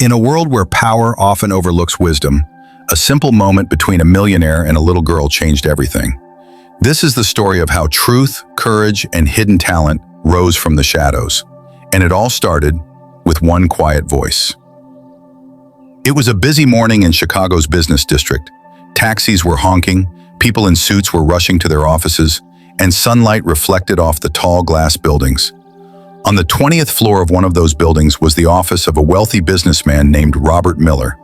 In a world where power often overlooks wisdom, a simple moment between a millionaire and a little girl changed everything. This is the story of how truth, courage, and hidden talent rose from the shadows. And it all started with one quiet voice. It was a busy morning in Chicago's business district. Taxis were honking, people in suits were rushing to their offices, and sunlight reflected off the tall glass buildings. On the 20th floor of one of those buildings was the office of a wealthy businessman named Robert Miller.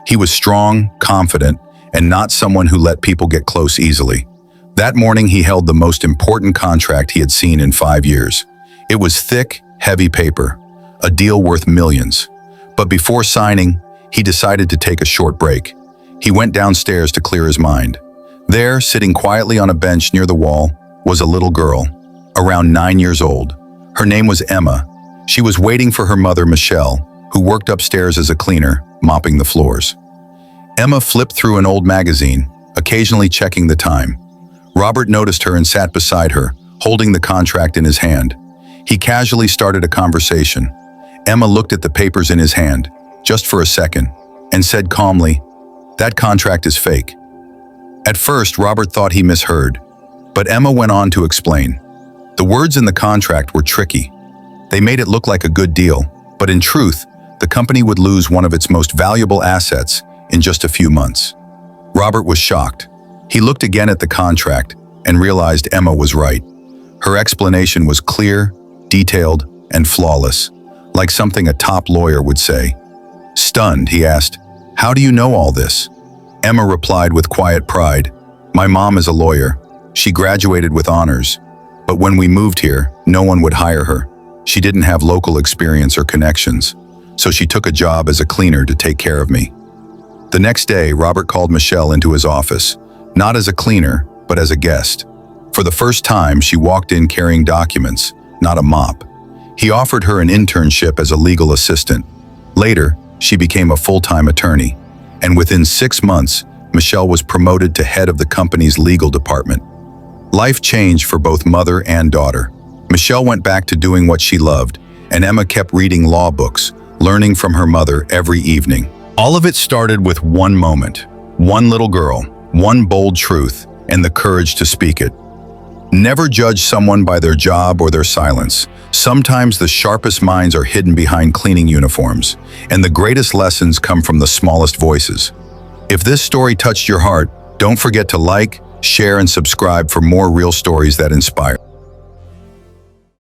He was strong, confident, and not someone who let people get close easily. That morning he held the most important contract he had seen in 5 years. It was thick, heavy paper, a deal worth millions. But before signing, he decided to take a short break. He went downstairs to clear his mind. There, sitting quietly on a bench near the wall, was a little girl, around 9 years old. Her name was Emma. She was waiting for her mother, Michelle, who worked upstairs as a cleaner, mopping the floors. Emma flipped through an old magazine, occasionally checking the time. Robert noticed her and sat beside her, holding the contract in his hand. He casually started a conversation. Emma looked at the papers in his hand, just for a second, and said calmly, "That contract is fake." At first, Robert thought he misheard, but Emma went on to explain. The words in the contract were tricky. They made it look like a good deal, but in truth, the company would lose one of its most valuable assets in just a few months. Robert was shocked. He looked again at the contract and realized Emma was right. Her explanation was clear, detailed, and flawless, like something a top lawyer would say. Stunned, he asked, "How do you know all this?" Emma replied with quiet pride, "My mom is a lawyer. She graduated with honors. But when we moved here, no one would hire her. She didn't have local experience or connections, so she took a job as a cleaner to take care of me." The next day, Robert called Michelle into his office, not as a cleaner, but as a guest. For the first time, she walked in carrying documents, not a mop. He offered her an internship as a legal assistant. Later, she became a full-time attorney, and within 6 months, Michelle was promoted to head of the company's legal department. Life changed for both mother and daughter. Michelle went back to doing what she loved, and Emma kept reading law books, learning from her mother every evening. All of it started with one moment, one little girl, one bold truth, and the courage to speak it. Never judge someone by their job or their silence. Sometimes the sharpest minds are hidden behind cleaning uniforms, and the greatest lessons come from the smallest voices. If this story touched your heart, don't forget to like, share, and subscribe for more real stories that inspire.